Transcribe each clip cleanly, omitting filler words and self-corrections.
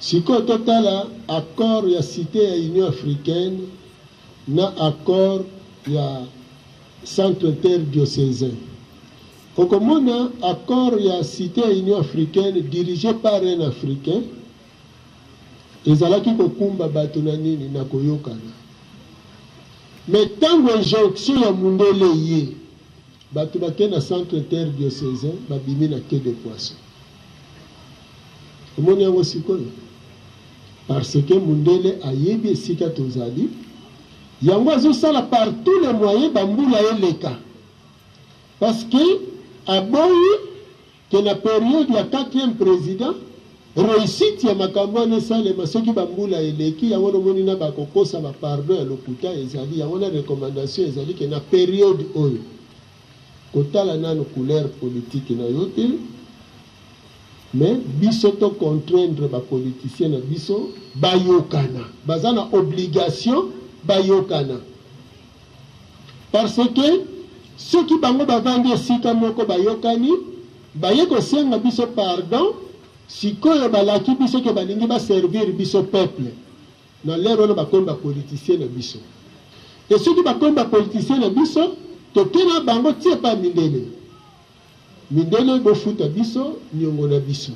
Siko totala accord ya cité ya Union africaine na accord ya centre interdiocésain. Okomona accord ya cité ya Union africaine dirigé par un africain ezalaki kokumba bato na nini na koyokana. Mais tango injonction ya mundele ye bato bake na centre interdiocésain babimi na quai de poisson. Omoni yango sikoyo parce que mundele ayebi esika tozali yango azosala par tous les moyens bambula eleka parce que aboyi que na période ya 4e président réussite ya makambo wana esalema soki bambula eleki yango nomoni na bakokosa bapardon ya lokuta ezali yango na recommandation ezali ke na période oyo kotala nano couleur politique na yo te mais biso to contraindre bapoliticien na biso bayokana baza na obligation bayokana parce que soki bango bavandi esika moko bayokani baye kosenga biso pardon sikoyo balaki biso ke balingi baservir biso peuple na lero wana bakomi bapoliticien na biso et soki bakomi bapoliticien na biso tokena bango tie pa mindele mindele bofuta biso niongo na biso.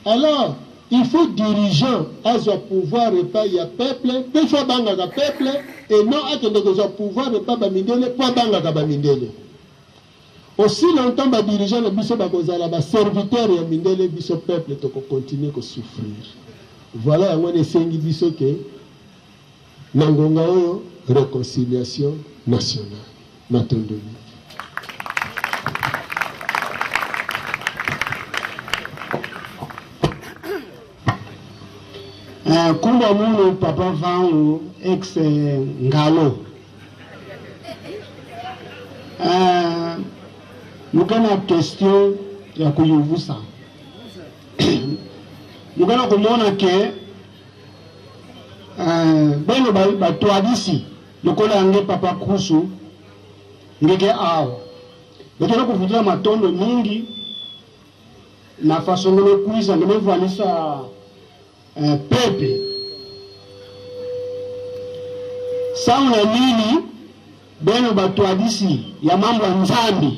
Alors il faut dirigeant azwa pouvoir pas ya peuple pe fa banga ka peuple et non akende ko za pouvoir pas ba mindele po banga ka ba mindele. Aussi longtemps ba dirigeant na biso ba kozala ba serviteur ya mindele biso peuple to ko continuer ko souffrir. Voilà yango esengi biso ke nangonga oyo réconciliation nationale matondoni. Kumba muno papa vangu ex ngalo mukana question ya kuyuvusa mukana kumona ke beno batwadisi lokola nge papa kusu ngeke awo betona kuvutila matondo mingi na fasongolo kuisa ngemevanisa pepe sauna nini beno batwadisi ya mambo ya nzambi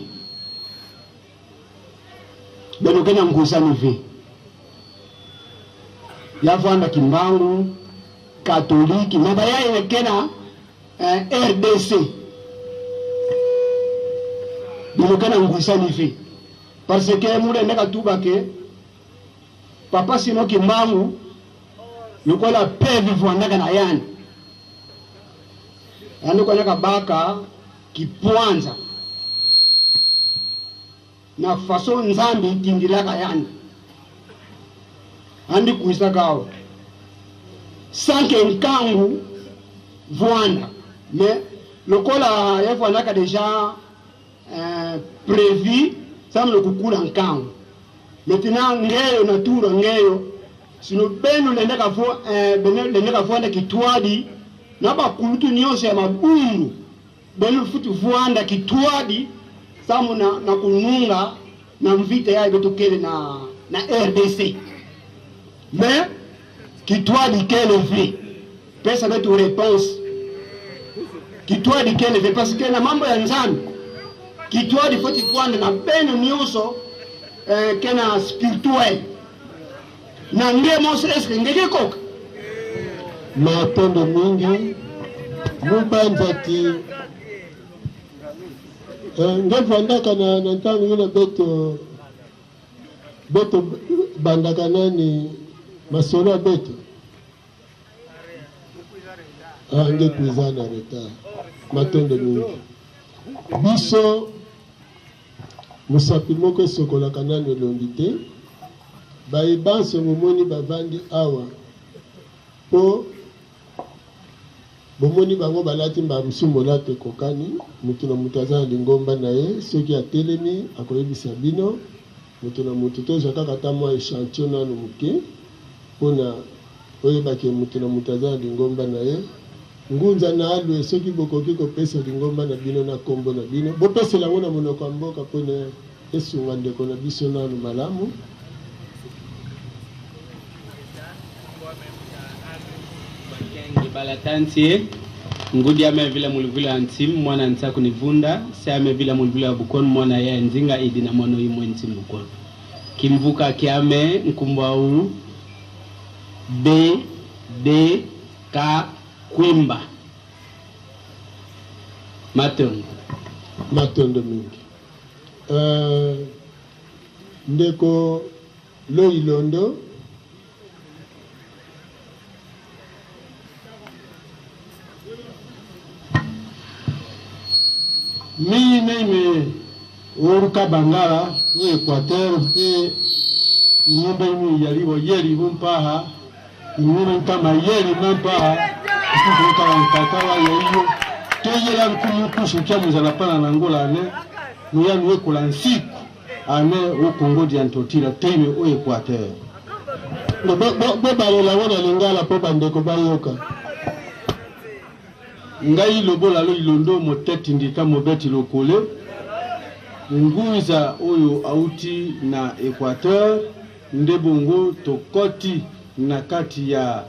beno kena mkusani ve yavanda kimbangu katoliki mabaya kena RDC beno kena mkusani ve parce que mure ndeka tubake papa sino kimbangu yukola pevi vuandaka na yani kwa naka baka kipwanza na faso nzambi tindilaka yani andi kuisa kao sanke nkangu vuanda mais lokola ya vuandaka déjà prévu sam le kukula nkangu maintenant ngeyo natura ngeyo sino beno lendeka vuanda kitwadi na bakulutu nyonse ya mabundu beno futu vuanda kitwadi samu na kununga na mvita ya betokele na RDC mais kitwadi kele vi pesa betu réponse kitwadi kele vi parce que na mambo ya nzambi kitwadi futu vuanda na beno nyonso kena spirituel na ngemo eske ngeke koka matondo mingi mubanzati ngevandaka na ntango yuna beto bandaka nani masolo beto nge kuiza na retard matondo mingi biso musapi moko esokolaka nano elongi te bayebanso momoni bavandi awa po bomoni bango balati mbamsumo late kokani mutu na mutu aza na lingomba na ye soki atelemi akoyebisa bino mutu na mutu tozwa kaka ata mwa échantillon nano moke mpona oyebaki mutu na mutu aza na lingomba na ye ngunza na alwe soki bokoki kopesa lingomba na bino na kombo na bino bopesela yango na monoko ya mboka mpona esunga ndeko na biso nano malamu balatantie ngudi ame vile mulivile antim mwana nsa kunivunda se ame vile mulivile bukon mwana ya nzinga idi na mwana yimwe ntim bukon kimvuka kiame nkumba u B D K Kwimba Matondo mingi ndeko Loilondo mimi nime uruka Bangala u Equateur e nyumba imi yalibo yeri bumpaha nyumba kama yeri mampaha kutoka nkakawa yeyo teyera kumukushu kyamuza na pana na ngola ne muyani wekola nsiku ane u Congo di Antotila teme u Equateur bo balola wana lingala po bandeko bayoka ngai lobola Loilondo moteti ndika mobeti lokole nguiza oyo auti na Equateur ndebongo tokoti na kati ya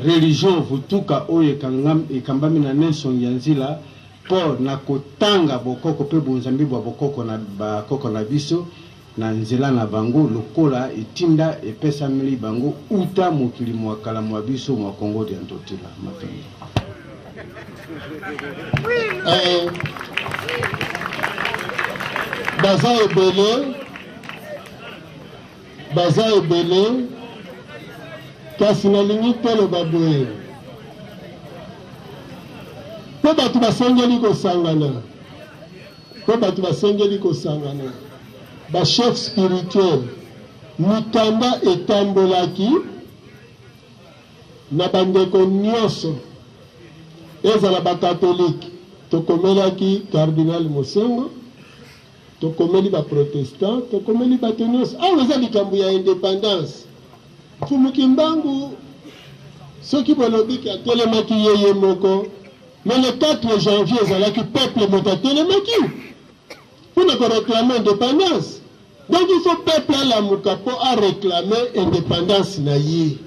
religion vutuka oyo ekambami na nation ya nzila po na kotanga bokoko pe bonzambi bwa bokoko na bakoko na biso na nzela na bango lokola etinda epesameli bango uta mokili mwa kala mwa biso mwa Congo di Antotila matoni. baza ebele kasi nalingi telo baboye po bato basengeli kosangana bachef spirituel mikanda etambolaki na bandeko nyonso ezala bakatolike tokomelaki cardinal Mosengo tokomeli baprotestant tokomeli bato nyonso awa eza likambo ya indépendance Fumuki Mbangu soki bolobiki atelemaki yeye moko mais le 4 janvier ezalaki peuple moto atelemaki pour ne réclamer indépendance. Donc il faut peuple à la mukapo à réclamer indépendance na ye.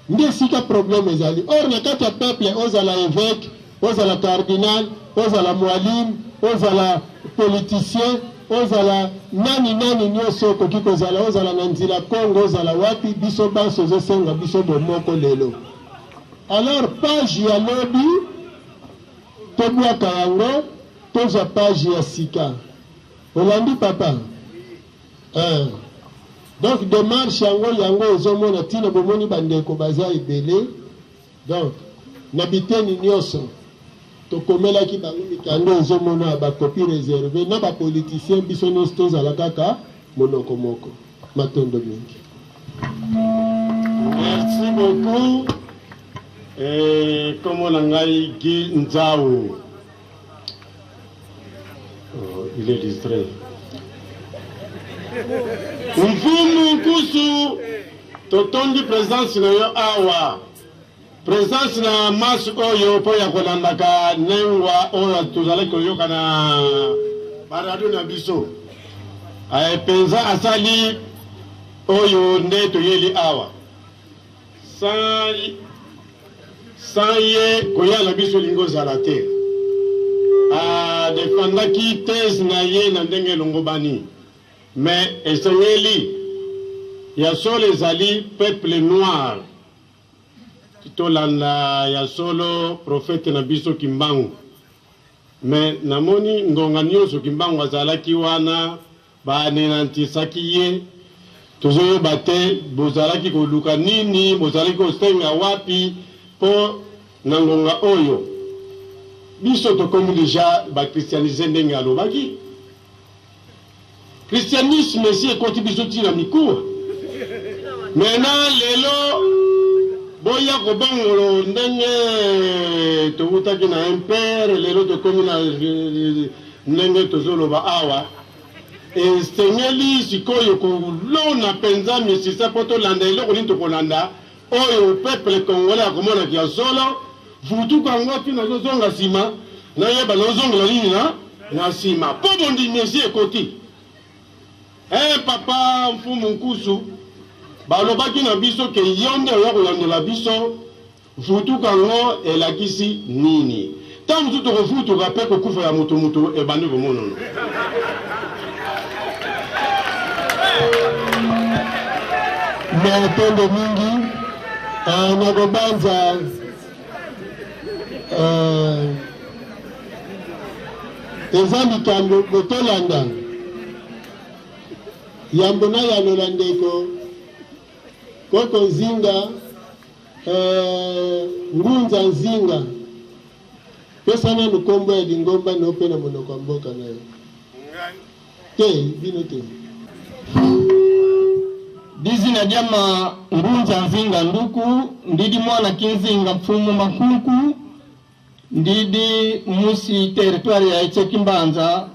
Nde sika problème ezali. Or na kati ya peuple ozala évêque, ozala cardinal, ozala mwalim, ozala politicien, ozala nani nyonso koki kozala ozala na nzila Congo ozala wapi biso banso zosenga biso bomoko lelo. Alors page ya lobi tobwaka yango toza page ya sika. Olandi papa. Donc démarche yango ezomona tina bomoni bandeko baza ebele. Donc nabiteni nyonso tokomelaki bango mikando ezomona ba copie réservée na ba politicien biso nyonso tozala kaka monoko moko matondo mingi. Merci beaucoup. Comme on a dit Nzao, il est distrait. Mfumu kusu totondi présence na yo awa. Présence na masu oyo po ya kolandaka nengwa oyo tuzale koyoka na barado na biso. Penza asali oyo nde toyeli awa. Sans ye koyala biso lingo zala te. Defendaki thèse na ye na ndenge longobani. Mais esengeli ya solo ezali peuple noir. Titolanda ya solo prophète na biso Kimbangu. Mais namoni ngonga nyonso Kimbangu azalaki wana banenantisaki ye. Tozoyo bate bozalaki koluka nini, bozalaki kostenga wapi po nangonga oyo. Biso tokomi déjà ba christianiser ndenge alobaki. Christianisme si ekoti biso tina mikuwa. Maintenant lelo boya kobangolo ndenge tokutaki na impere lelo tokomi na ndenge tozoloba awa. Esengeli sikoyo kolona penza misisa po tolanda eloko nini tokolanda oyo peuple congolais akomona kia solo vutuka ngo tina zozonga sima na yeba nozongela nini na sima po bondi mesi ekoti. Papa mfumu nkusu balobaki na biso ke yonde oya kolandela biso futuka ngo elakisi nini tant tout refutuka pe kokufa ya mutu e bandi bomonono Matendo mingi nakobanza eza likambo botolanda yambo na yalola ndeko koko nzinga ngunza nzinga pesa na lukombo ya lingomba nope na monoko mboka na yo te bino te dizi na jama ngunza nzinga nduku ndidi mwana kinzinga mfumu makunku ndidi musi territoire ya Chekimbanza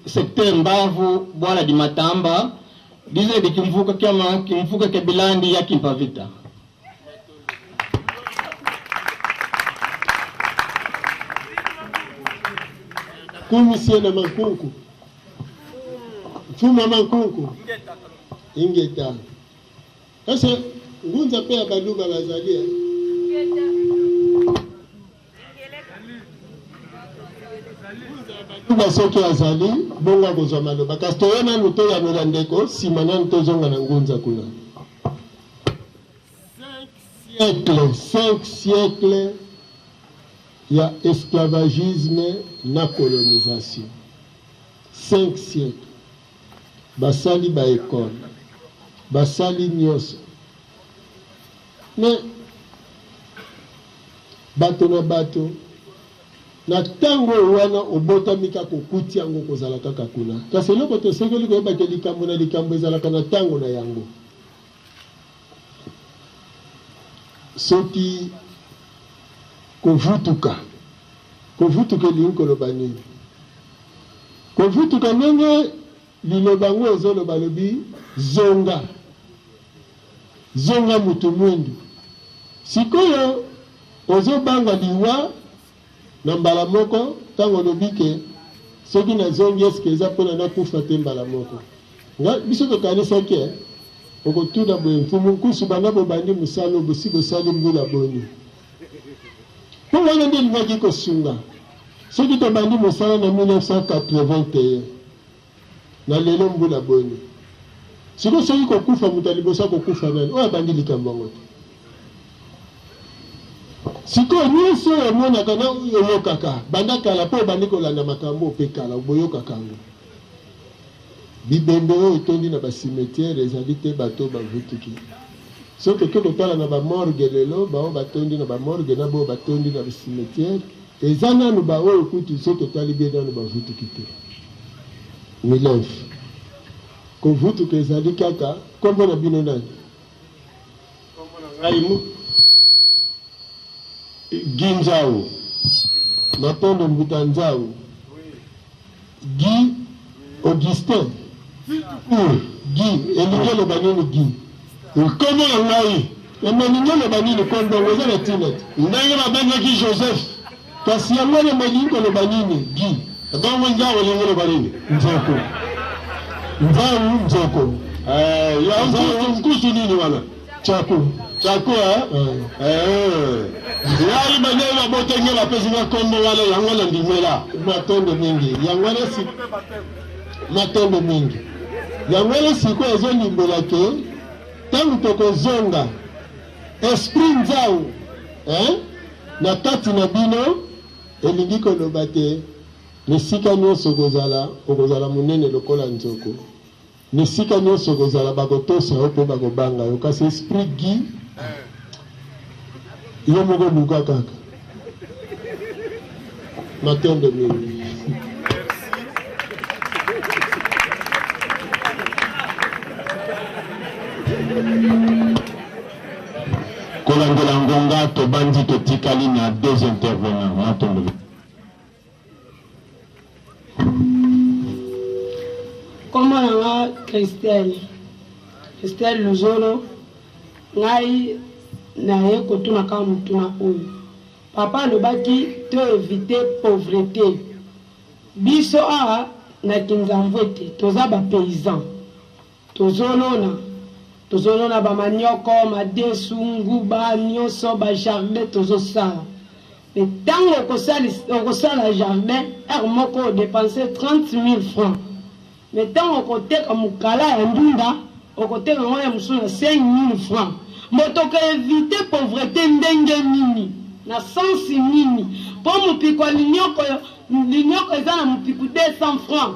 secteur Mbavu bwala di Matamba dize di kimvuka kebilandi ya Kimpavita. Kumisie na makunku mfumu makunku ingeta sasa ngunza pe abaluba bazalia Kuba soki azali bonga kozwa maloba kasi toyona nuto ya nolandeko simana ntozonga na ngunza kuna 5 siècles ya esclavagisme na colonisation 5 siècles basali ba école basali nyonso mais bato na bato na tango wana obotamika kokuti yango kozala kaka kuna kasi eloko tosengeli koyebaka likambo na likambo ezalaka na tango na yango soki kovutuka elingi koloba nini kovutuka ndenge liloba ngo ezoloba lobi zonga mutu mwindu sikoyo ozobanga liwa na mbala moko tango lobi ke soki nazongi eske eza mpona nakufa te mbala moko biso tokanisaki okotuna boye mfumu nkusu banga bobandi mosala bosi bosali mbula boni mpo wana nde elingaki kosunga soki tobandi mosala na 1981 na lelo mbula boni siko soki kokufa moto aliboso akokufa nani oyo abandi likambo yango te sikoyo nyonso oyo omonaka na oyokaka banda kala mpo obandi kolanda makambo mpe kala boyokaka yango bibembe oyo etondi na basimetiere ezali te bato bavutuki soki oke kotala na bamorge lelo bao batondi na bamorge na bao batondi na basimetiere eza nanu baoyo kutu soki otali bie nanu bavutuki te milef kovutuka ezali kaka kombo na bino nani ngai Ginzao Matondo Mbuta Nzao Guy Augustin Guy Elingelo Banini Guy Comment on a eu Elingelo Banini Kondo Oza na Tinet Ndenge Babengaki Joseph kasi yango le Elingelo Banini Guy Dongo Nzao Elingelo Banini Nzoko ya mkusu nini wala Chako yai banyewa botenge la pesi na kombo wala yango na ndimela matondo mingi yango na si matondo mingi yango na siko ezo limbola ke tangu tokozonga esprit nzao na kati na bino elingi koloba te nisika nyonso okozala munene lokola nzoko nisika nyonso okozala bakotosa yo mpe bakobanga yo kasi esprit gi yo moko luka kaka matondo mingi kolandela ngonga tobandi totikali na 2 intervenants matondo Comment on Christelle Luzolo ngai na ye kotuna kama mutuna oyo papa lobaki to éviter pauvreté biso a na kinzamvete toza ba paysan tozolona tozolona bamanioko madesu nguba nyonso bajardin tozosala me ntango okosala jardin ere moko odepense 30 000 francs me ntango okoteka mokala ya ndunda okoteka yango ya mosusu na 5 000 francs moto okoevite pauvreté ndenge nini na sansi nini mpo mopiku ya linyoko eza na mopiku 200 francs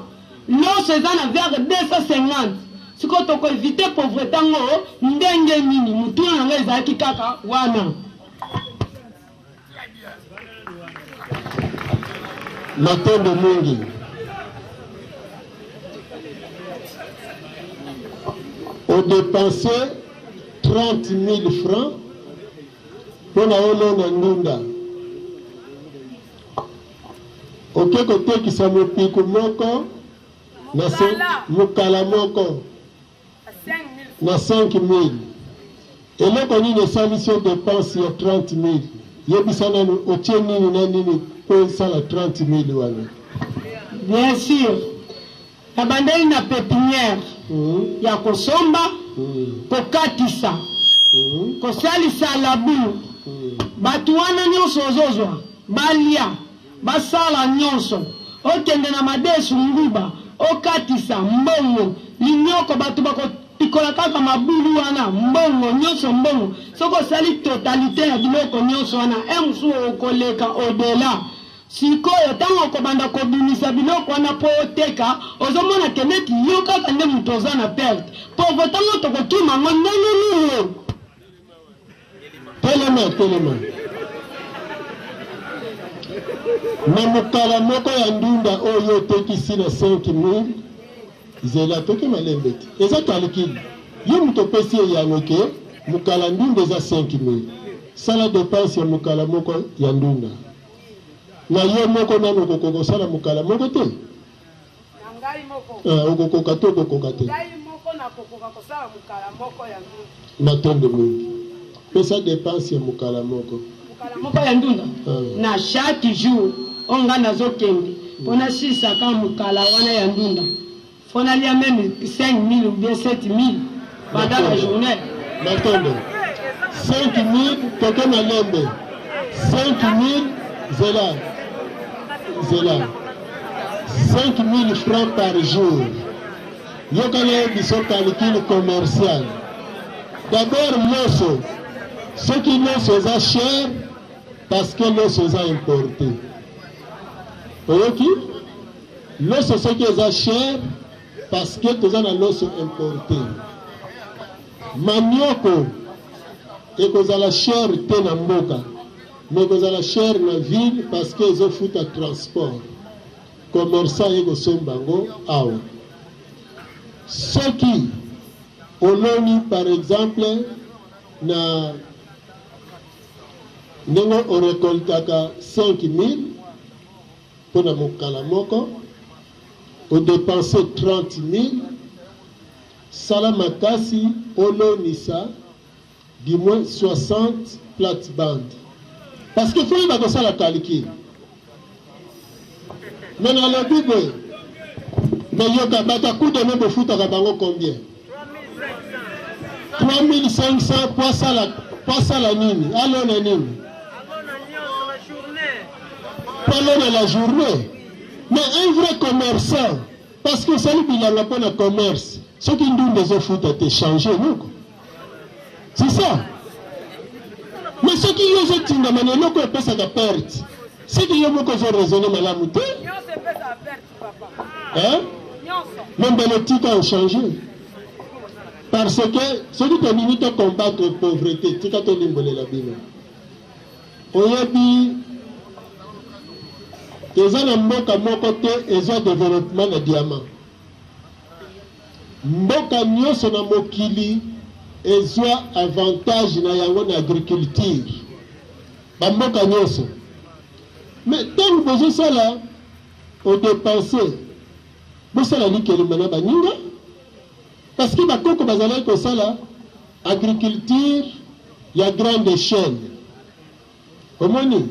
loso eza na verre 250 siko tokoevite pauvreté yango ndenge nini motuna na ngai ezalaki kaka wana matendo mingi odépense 30 000 francs mpona olona ndunda oke kotekisa mopiku moko mokala moko na 5 000 eloko nini esalisi yo dépense ya 30 000 yebisa nanu otie nini na nini mpo esala 30 000 wana bien sûr nabandeli na pépinière ya kosomba kokatisa kosalisa labour bato wana nyonso ozozwa balia basala nyonso okende na madesu nguba okatisa mbongo linyoko bato bakopikola kaka mabulu wana mbongo nyonso mbongo soki osali totalité ya biloko nyonso wana mosusu okoleka odela sikoyo ntango okobanda kobimisa biloko wana mpo oteka ozomona keneti yo kaka nde moto oza na perte povo ntango tokokima ngo ndenge nini telema na mokala moko ya ndunda oyo otekisi na 5 000 zela toke malembe te eza calcule yo moto opesi ye yango ke mokala ndunda eza 5 000 sala dépense ya mokala moko ya ndunda na yo moko nano okokoka kosala mokala moko te okokoka te okokoka te matondo mingi pesa dépense ya mokala moko ya ndunda na chaque jour onga nazokende mpona sisaka mokala wana ya ndunda fona lia meme 5 000 ou bien 7 000 pendant la journée matondo 5 000 toke malembe 5 000 zela 5 000 francs par jour yokana yebiso calcul commercial d'abord loso soki loso eza cher parce que loso eza importé oyoki loso soki eza cher parce que toza na loso importé manioko ekozala cher te na mboka mais ekozala cher na ville parce que ezofuta transport commerçant ekosomba yango awa soki oloni par exemple na ndenge orekoltaka 5 000 mpona mokala moko odepense 30 000 sala makasi olonisa du moins 60 plate-bande parce que foyeba kosala calcul mais nalobi boye nayoka bato akudeme bofutaka bango combien 3500 po asala nini alona nini palona la journée mais un vrai commerçant parce que osali bilanga mpo na commerce soki ndunda ezofuta te change moko c'est ça mais soki yo ozotindama na eloko epesaka perte soki yo moko ozoraisonne malamu te membele tika ochange parce que soki tolingi tocombattre pauvreté tika tolimbolela bino oyebi eza na mboka moko te ezwa développement na diamant mboka nyonso na mokili ezwa avantage na yango na agriculture bamboka nyonso mais ntango bozosala odepense bosala likelema na baninga parce que bakoko bazalaki kosala agriculture ya grande échelle omoni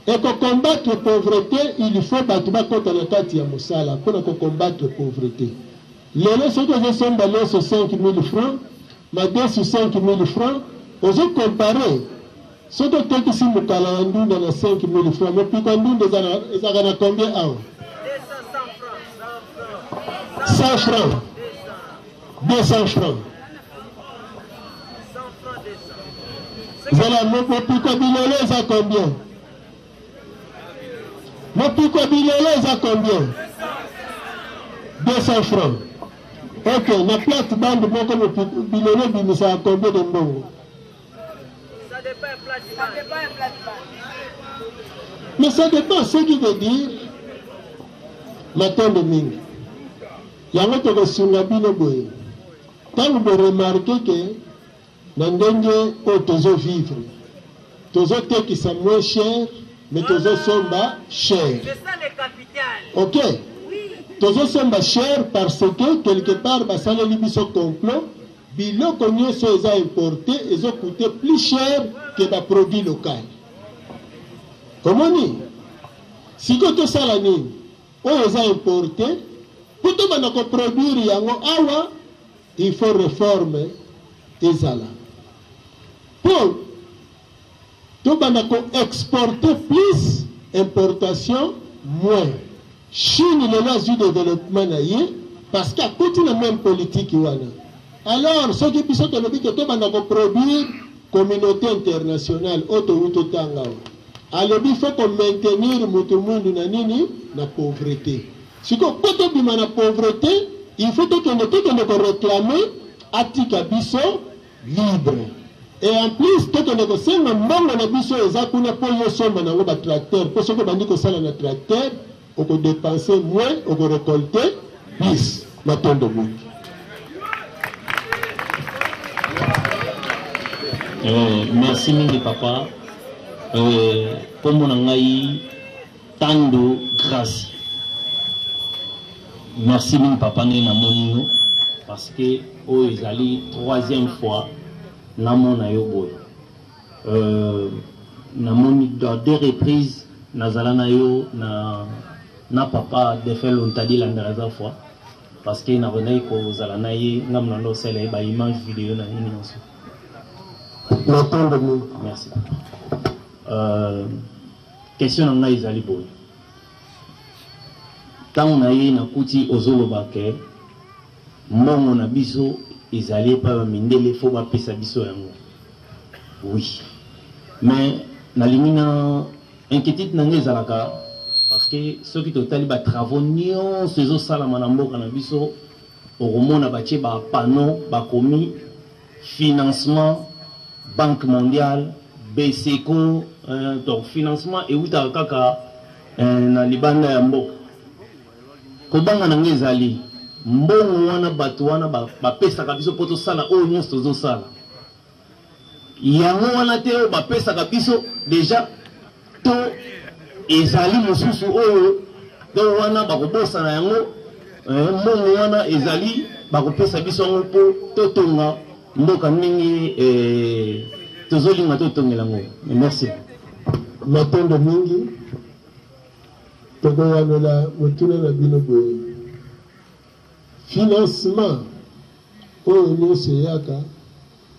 ekocombattre pauvreté il faut bato bakota na kati ya mosala mpona kocombattre pauvreté lelo soki ozosomba loso 5 000 francs ma 2 sur 5 000 francs, on se compare. Si tu as ici Mukala Ndunda na 5 000 francs, mais puis quand Ndunda est combien à 100 francs. 200 francs. Voilà, mon pico bilolé, ça combien? Mon pico bilolé, ça combien? 200 francs. Ok, la plate-bande, moi comme le bilolé, ça a combien de mbongo? Ça dépend de plate-bande. Mais ça dépend, ce qui veut dire, matin de ming. Il y a un autre sunga bino boy. Quand vous remarquez que dans le où tozo vivre, tozo te qui sont moins cher, mais tozo somba cher. C'est ça le capital. Ok. Tozo somba cher parce que quelque part, ça le libiso complot, bilo connu so ils ont importé, ils ont coûté plus cher que les produits locaux. Comment dire? Si tu as ça la ligne, où ils ont importé, pour tout le monde produire yango awa, il faut réformer ezala. Pour tout le monde exporter plus, importation moins. Chine le l'a du développement naïe parce qu'à côté de la même politique wana. Alors ceux qui puissent te dire que tout le monde produire communauté internationale auto tanga. Alors il faut qu'on maintenir mutumundu na nini na pauvreté. Si quand on a la pauvreté, il faut que nous réclamer Atika Bisso libre. Et en plus, quand on a un membre de Bisso, ils ont pour un tracteur. Pour ceux qui ont dit que ça un tracteur, on peut dépenser moins, on peut récolter plus. Maintenant de monde. Merci mille papa. Pour mon angaï, tant de grâce. Merci mille papa na monino parce que oh ils allaient 3e fois na mon ayoboy. Na moni dans 2 reprises na zalana yo na papa de faire l'ontadi la dernière fois parce que na rené ko zalana ye ngam na no sele ba image vidéo na ini aussi. Merci. Question na izali boy. Quand on a eu na kuti ozolobake mbongo na biso ezali pa mindele fo ba pesa biso yango. Oui. Mais na limina inquiétude na ngezalaka parce que ceux qui totali ba travaux nyon sezo sala manamboka na biso oromona ba tie ba panneau ba komi financement Banque mondiale BCECO donc financement et uta kaka na libanda ya mboka. Kobanga na ngezali mbongo wana bato wana bapesa biso poto sala oyo nyonso tozo sala yango wana te oyo bapesa biso déjà to ezali mosusu oyo to wana bakobosa na yango mbongo wana ezali bakopesa biso yango po totonga mboka ndenge tozolinga totongela yango. Merci. Matondo mingi tokoyanola motuna na bino boye financement oyo nyonso eyaka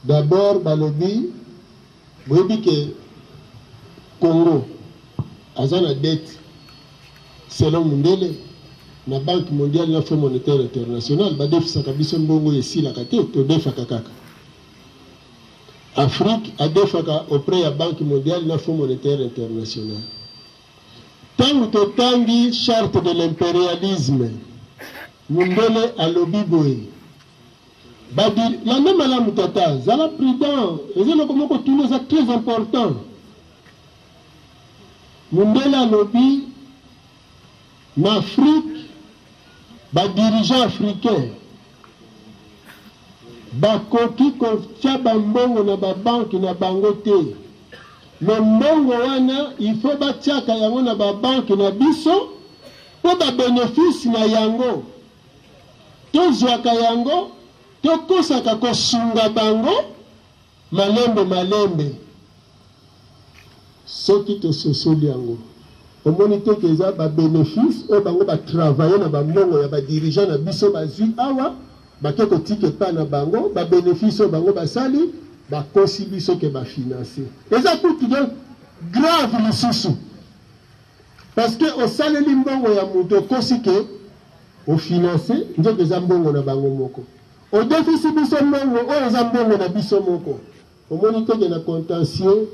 d'abord balobi boyebi ke Congo aza na dette selon Mundele na Banque mondiale na Fonds monétaire international badefisaka biso mbongo esilaka te todefaka kaka. Afrique adefaka auprès ya Banque mondiale na Fonds monétaire international. Tant que tangi charte de l'impérialisme, Mundele alobi boye. Badi la même à la mutata, zala prudent, et c'est le comment continuer ça très important. Mundele alobi, en Afrique, ba dirigeants africains, ba koki konfia ba mbongo na ba banque na bango te. Le mbongo wana il faut batiaka yango na ba banque na biso po ba bénéfice na yango tozwaka yango tokosaka kosunga bango malembe soki tososoli yango omoni te keza ba bénéfice oyo bango ba travailler na ba mbongo ya ba dirigeant na biso bazwi awa bake kotika epai na bango babénéfice oyo bango basali bakosi biso ke bafinanse eza kutu donc grave lisusu parce que osaleli mbongo ya moto okosi ke ofinanse nzoka eza mbongo na bango moko odefisi biso mbongo oyo eza mbongo na biso moko omoni toke na contentieux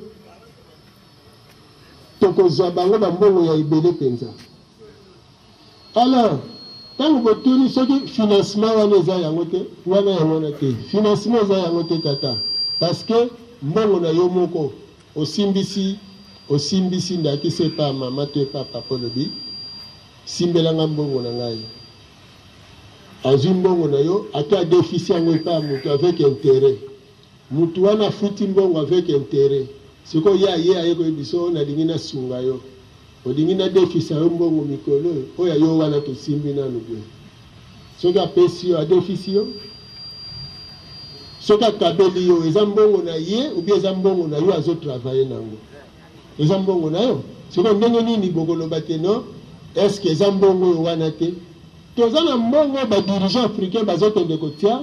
tokozwa bango bambongo ya ebele mpenza alors ntango botuni soki financement wana eza yango te wana yango te financement eza yango te tata parce que mbongo na yo moko osimbisi ndakisi epa mama to epa papa lobi simbelanga mbongo na ngai azwi mbongo na yo ate adefisi yango epa moto avec intérêt motu wana afuti mbongo avec intérêt sikoyo ye aye koyebiso nalingi nasunga yo olingi nadefisa yo mbongo mikolo oyo yo wana tosimbi nanu bien soki apesi yo adefisi yo soki akabeli yo eza mbongo na ye ou bien eza mbongo na yo azotravaille nango eza mbongo na yo sikoyo ndenge nini bokoloba te no estce eza mbongo oyo wana te toza na mbongo badirigant africain bazokende kotia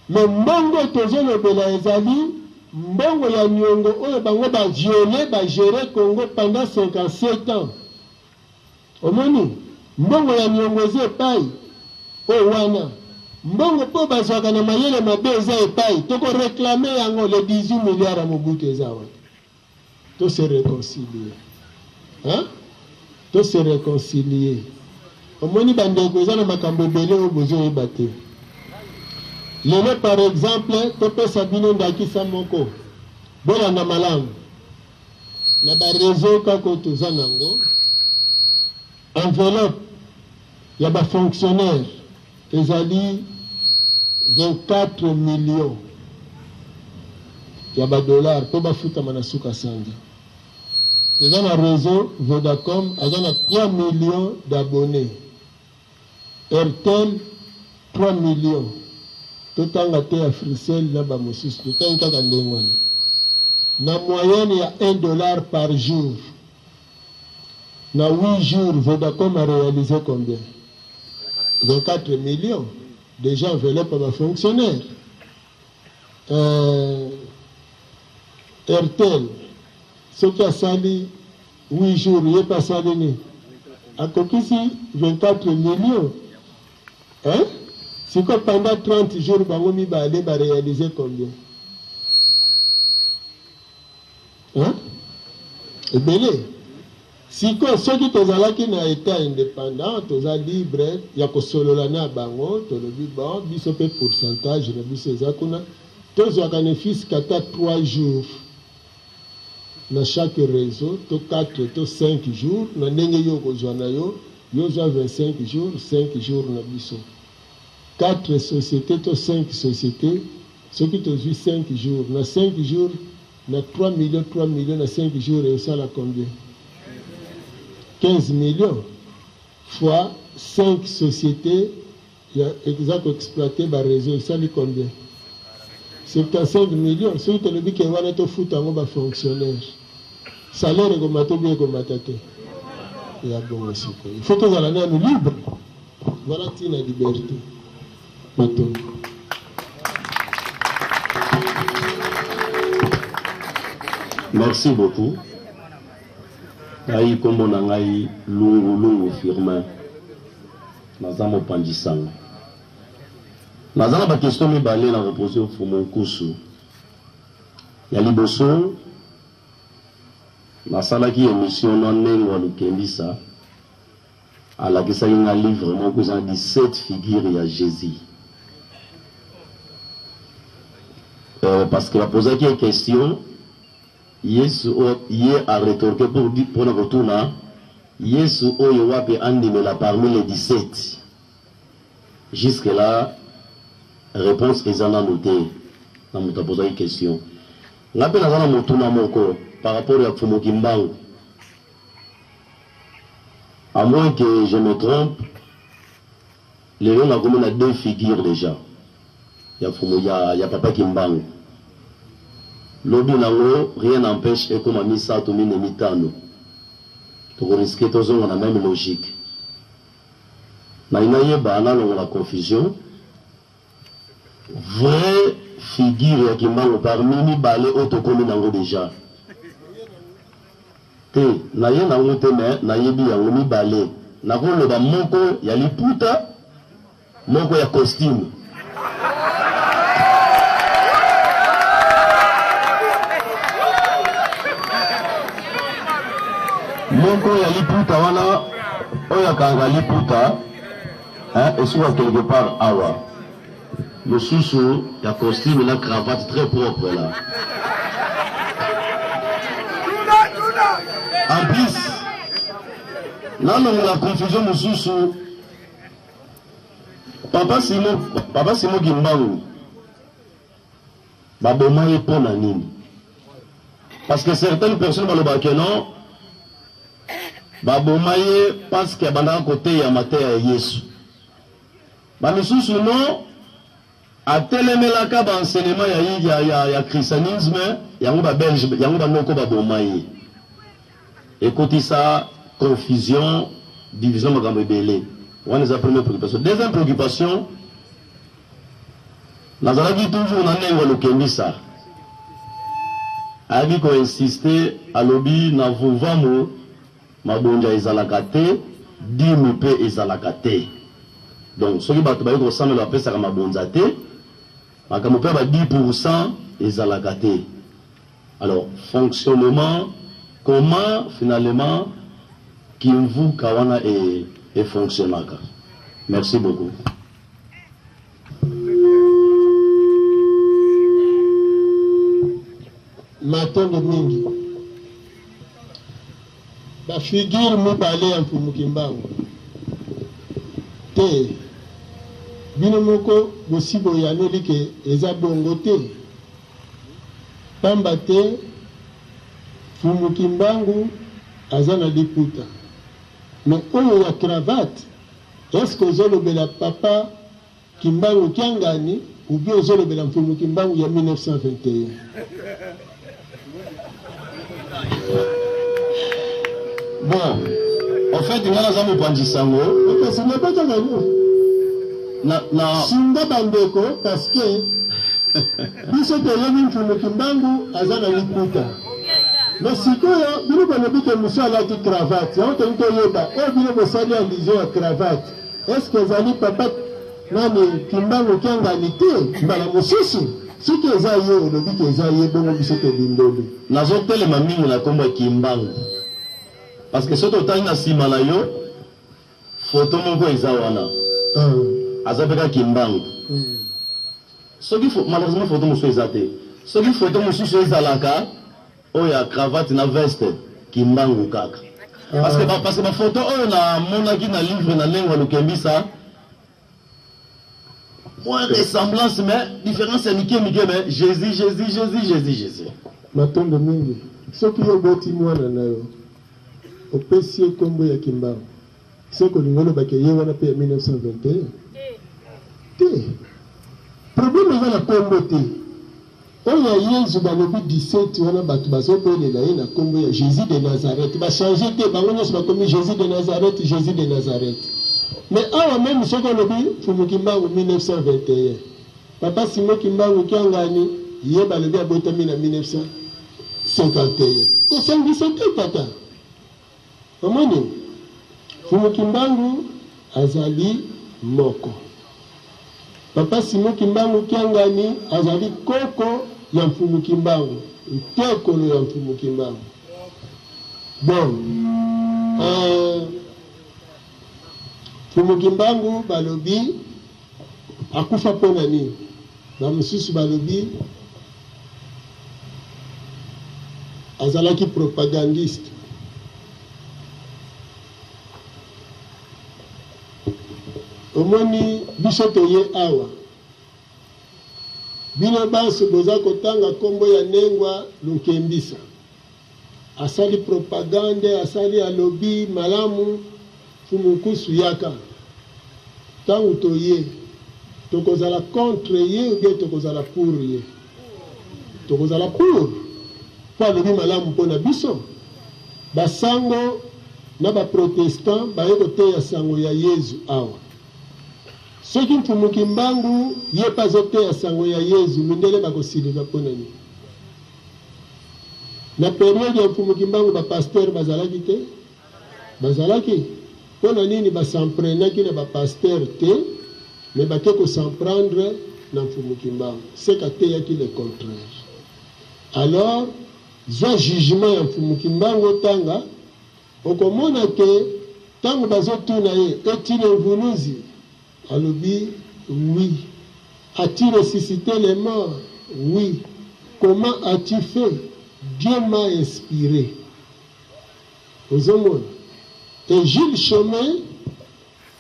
me mbongo tozolobela ezali mbongo ya niongo oyo bango baviole bagere Congo pendant 57 ans omoni mbongo ya niongo eza epai oyo wana mbongo mpo bazwaka na mayele mabe eza epai tokoreklame yango le 18 milliards ya mobutu eza wana tose réconcilier tose réconcilier omoni bandeko eza na makambo ebele oyo bozoyeba te lelo par exemple topesa bino ndakisa moko bolanda malamu na bareseau kaka toza nango enveloppe ya bafonctionnaire ezali 24 millions ya badollar mpo bafutama na suka sanza eza na réseau Vodacom aza na 3 millions d'abonnés Airtel 3 millions totanga te ya Fricel na bamosusu totangi kaka ndenge wana na moyenne ya $1 par jour na 8 jours Vodacom a réalisé combien 24 millions déjà enveloppe à bafonctionnaire Airtel soki asali 8 jours ye pa asali ni akokisi 24 millions hein? Si pendant 30 jours, Bangomi va réaliser combien? Hein? Et bien, si ceux qui ont na état indépendant, ils sont libres, il y a que solo la na bango, tu le dis bon, biso pe pourcentage, na biso ezakuna, tous ont bénéfice kata 3 jours. Dans chaque réseau, to 4, to 5 jours, na ndenge yo kozwana yo, yo 25 jours, 5 jours na biso. 4 sociétés, 5 sociétés, ceux qui ont vu 5 jours. Dans 5 jours, dans 3 millions, dans 5 jours, et ça, là, combien 15 millions fois 5 sociétés, il y a exact exploité par réseau, ça, là, combien 75 millions. Ceux qui ont dit qu'il y a un foot en fonctionnaire. Salaire est comme un bien comme un tâté. Il y a bon aussi. Il faut que nous soyons libres. Voilà la liberté. Merci beaucoup. Aïe kombo nangai lungu firmin. Nazamo pandisanga. Nazana ba question mi balé na reposer au fumo kusu. Ya liboso nasalaki émission non nengo lukembisa. À la question il y a un livre vraiment que j'ai 17 figures il y a Jésus. Parce que la posé une question, Yesu a rétorqué pour nous retourner. Yesu oyewape andimela parmi les 17. Jusque là, réponse est en noté. Dans mon posé une question. L'appel à mon tour par rapport à Fumokimbangu. À moins que je me trompe, les gens ont 2 figures déjà. Il y a Papa Kimbangu. L'objet rien n'empêche et comme a mis ça, tout le monde est mitano. Donc on risque tous on a la même logique. Mais il y a la confusion. vraie figure ya Kimbangu parmi mibale otokomi nango déjà. Te na ye nango te me na yebi yango mibale. Nakoloba moko ya liputa, moko ya costume. Moko ya liputa wana oya kanga liputa et souvent quelque part awa. Le sous la costume et la cravate très propre là. En plus, là on a la confusion de sous Papa Simon Kimbangu. Baboma est pour nani. Parce que certaines personnes vont le baquer non. Baboma est parce qu'il y a un côté ya maté ya Yesu. Bamisusu non. A telemelaka ba enseignement ya christianisme yango ba belge yango ba noko ba bomaye. Écoutez ça, confusion, division makambo ebele. On est la première préoccupation. Deuxième préoccupation, nazalaki toujours na nengo lokembisa. Abi ko insister alobi na vuvamo mabonja ezalaka te, dimi pe ezalaka te. Donc soki bato bayi ko samela pesa ka mabonza te. Makambo pe ba 10% ezalaka te. Alors, fonctionnement, comment finalement Kimvu Kawana est fonctionnaka. Merci beaucoup. Matondo mingi. Ba figure mibale ya Mfumu Kimbangu. Te. Bino moko bosibo yanoli ke eza bongo te. Pamba te Mfumu Kimbangu azana liputa. Mais oyo ya cravate, est-ce que ozolobela papa Kimbangu Kiangani ou bien ozolobela Mfumu Kimbangu ya 1921? Bon, en fait, il y a un pandisango. Ok, ce n'est pas un gagnant. Singa bandeko parce que biso toyebi Mfumu Kimbangu azana liputa. Mais sikoyo bino balobi ke muso alaki cravate yango tolingi toyeba oyo bino bosali allusion ya cravate est-ce que ezali papa nani Kimbangu Kiangani te mbala mosusu soki eza ye olobi ke eza ye bongo biso tobindoli nazotelema mingi na kombo ya Kimbangu parce que soki otangi na nsima na yo foto moko eza wana aza mpeka Kimbangu soki malheureusement foto mosusu eza te soki foto mosusu ezalaka oyo ya cravate na veste Kimbangu kaka parce que ma photo oyo na monaki na livre na lengwa lokembisa moins ressemblance mais différence ya mike mais Jésus matondo mingi soki yo boti mwana na yo opesi ye kombo ya Kimbangu soki olingi olobaka ye wana mpe ya 1921 te problème eza na kombo te oyo Yesu balobi 17 wana bato bazobelela ye na kombo ya Jésus de Nazareth bachange te bango nyonso bakomi Jésus de Nazareth mais awa même soki olobi Mfumu Kimbangu 1921 papa Simon Kimbangu Kiangani ye balobi abotami na 1951 kosangisa te tata omoni Mfumu Kimbangu azali moko papa Simon Kimbangu Kiangani azali koko ya Mfumu Kimbangu ntekolo ya Mfumu Kimbangu. Bon Mfumu Kimbangu balobi akufa pona nini bamosusu balobi azalaki propagandiste. Omoni biso toye awa bino banso boza kotanga kombo ya Nengwa Lukembisa asali propagande asali alobi malamu fumukusu yaka tangu toye tokozala contre ye ou bien tokozala pour ye tokozala pour alobi malamu mpona biso basango na ba protestant baye koteya sango ya Yesu awa soki mfumuki mbangu ye pazote ya sango ya Yezu mindele bakosilika pona ni na periode ya mfumuki mbangu ba pasteur bazalaki te bazalaki pona nini basamprenaki na ba pasteur te mais bake ko s'en prendre na mfumuki mbangu seka te yaki le contraire. Alors zwa jugement ya mfumuki mbangu tanga okomona ke tango bazotuna ye est-il mvuluzi alobi oui. As-tu ressuscité les morts? Oui. Comment as-tu fait? Dieu m'a inspiré. Aux hommes. Et Jules Chemin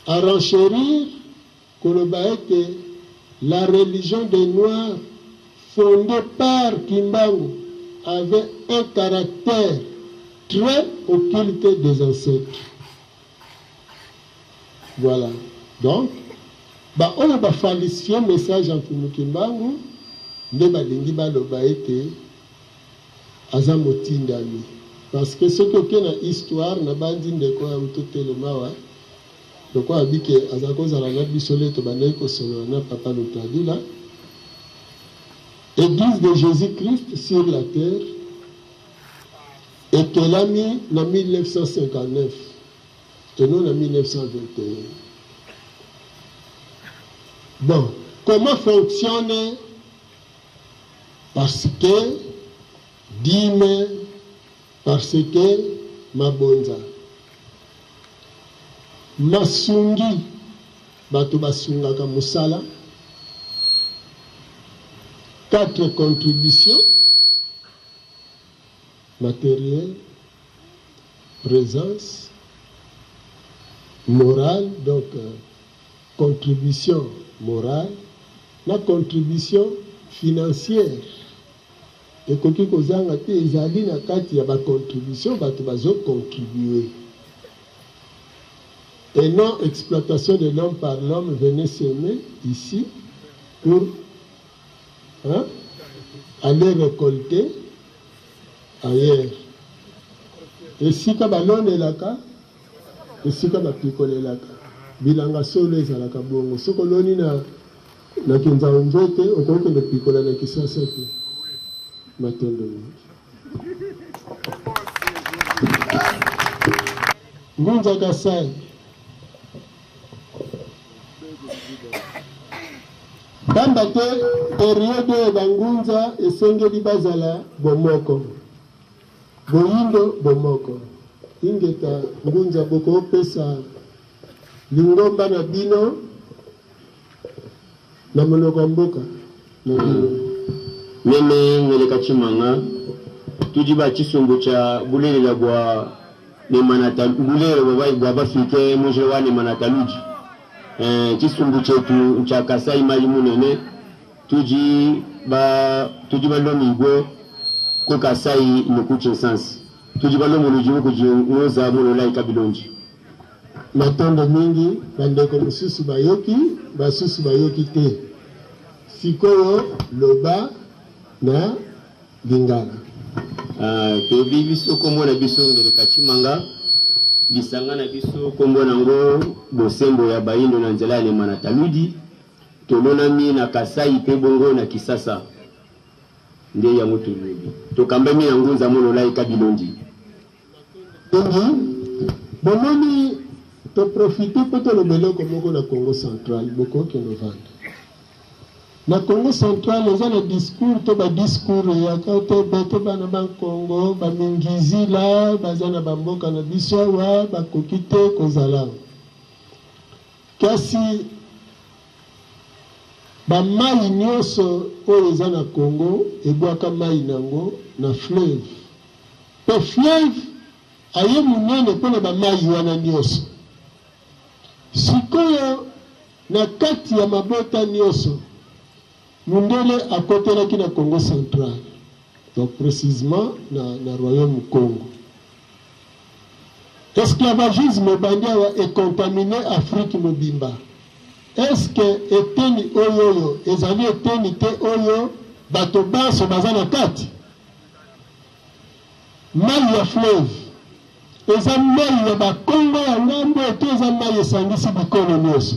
a renchéri que la religion des Noirs fondée par Kimbangu avait un caractère très occulte des ancêtres. Voilà. Donc, on va falsifier le message en Kimbangu, ne balingi baloba ete aza motindami. Parce que ce qui est dans l'histoire, na bandi ndeko ya utotelemawa, donc on a dit que azako zalana bisole to banai ko solona papa lotadila. Église de Jésus-Christ sur la terre et qu'elle a mis en 1959 et non en 1921. Bon, comment fonctionne? Parce que dime, parce que mabonza masungi bato basungaka musala 4 contributions matérielles, présence, morale, donc contribution morale, la contribution financière. Et quand vous avez des contributions, vous contribuer. Et non exploitation de l'homme par l'homme, venez s'aimer ici pour aller récolter ailleurs. Et si vous avez là, et si vous avez là, bilanga solo ezalaka bongo soko loni na kinza nzote okoke de pikola na kisasa te matendo Ngunza Kasai bamba te periode bangunza esengeli bazala bomoko boyindo bomoko ingeta ngunza boko pesa lingomba na bino na monoko mboka na bino meme ngeleka chimanga tujiba chisumbu cha bulele la bwa ne manata bulele bwa bafike muje wane manataluji chisumbu chetu cha Kasai mali munene tujiba lomigo ko Kasai nokuche sans tujiba lomuji ko jingoza mulola ikabilonji matondo mingi bandeko mususu bayoki basusu bayoki te sikoyo loba na lingala to bibiso kombo na biso ngere kachimanga bisanga na biso kombo na ngo bosembo ya baindo na nzela ya Manataludi tolona mi na Kasai pe bongo na Kisasa nde ya mutu lobi to kambami na ngunza mulola ikabilonji bomoni to profiter pour le beloko moko na Congo central boko ke novanda na Congo central les a le discours to ba discours ya kato beto bana ba Congo ba mingizila bazana bamboka na biso wa ba kokite kozala kasi ba mai nyoso oyo eza na Congo ebwaka mai nango na fleuve pe fleuve aye munene pona ba mai wana nyoso sikoyo na kati ya mabota nyoso mundele akotelaki na Congo central donc précisément na royaume Congo. Esclavagisme bandia est contaminé Afrique mobimba. Est-ce que eteni oyo ezali eteni te oyo bato baso bazana kati mai ya fleuve eza mai ya bakongo ya ngambo eto eza mai esangisi bikolo nyonso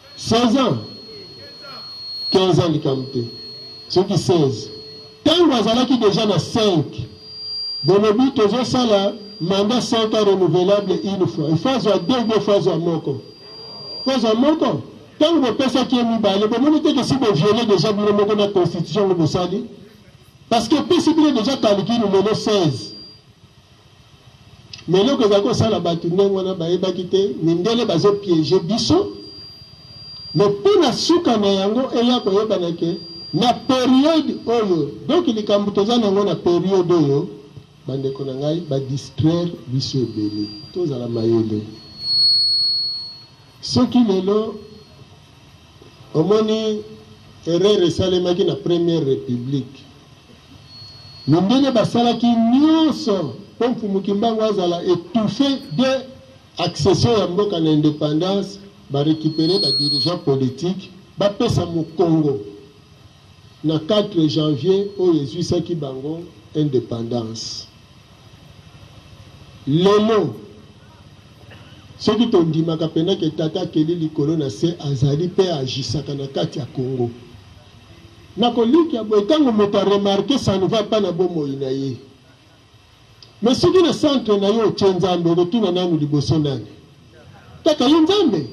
16 ans 15 ans likamte soki 16 tango azalaki déjà na 5 bonobi tozosala mandat 5 ans renouvelable une fois il faut azwa 2 ou fois azwa moko tango bopesaki ye mibale bomoni te ke si boviole déjà bino moko na constitution ngo bosali parce que pesi bino déjà calcule lelo 16 mais eloko ezalaki kosala bato ndenge wana bayebaki te mindele bazopiége biso mais mpona suka na yango eya koyebana ke na période oyo donc likambo toza nango na période oyo bandeko na ngai badistraire biso ebele tozala mayele soki lelo omoni erreur esalemaki na première république mindele basalaki nyonso mpo mfumuki mbango azala étouffé de accession ya mboka na indépendance barécupérer badirigeant politique bapesa mokongo na 4 janvier oyo ezwisaki bango indépendance lelo soki tondimaka pendaki tata akeli likolo na se azali mpe agisaka na kati ya Congo nakoliki ya boye ntango moto aremarke ça ne va pas na bomoi na ye mais soki na centre na ye otie nzambe okotuna nanu liboso nani kaka ye nzambe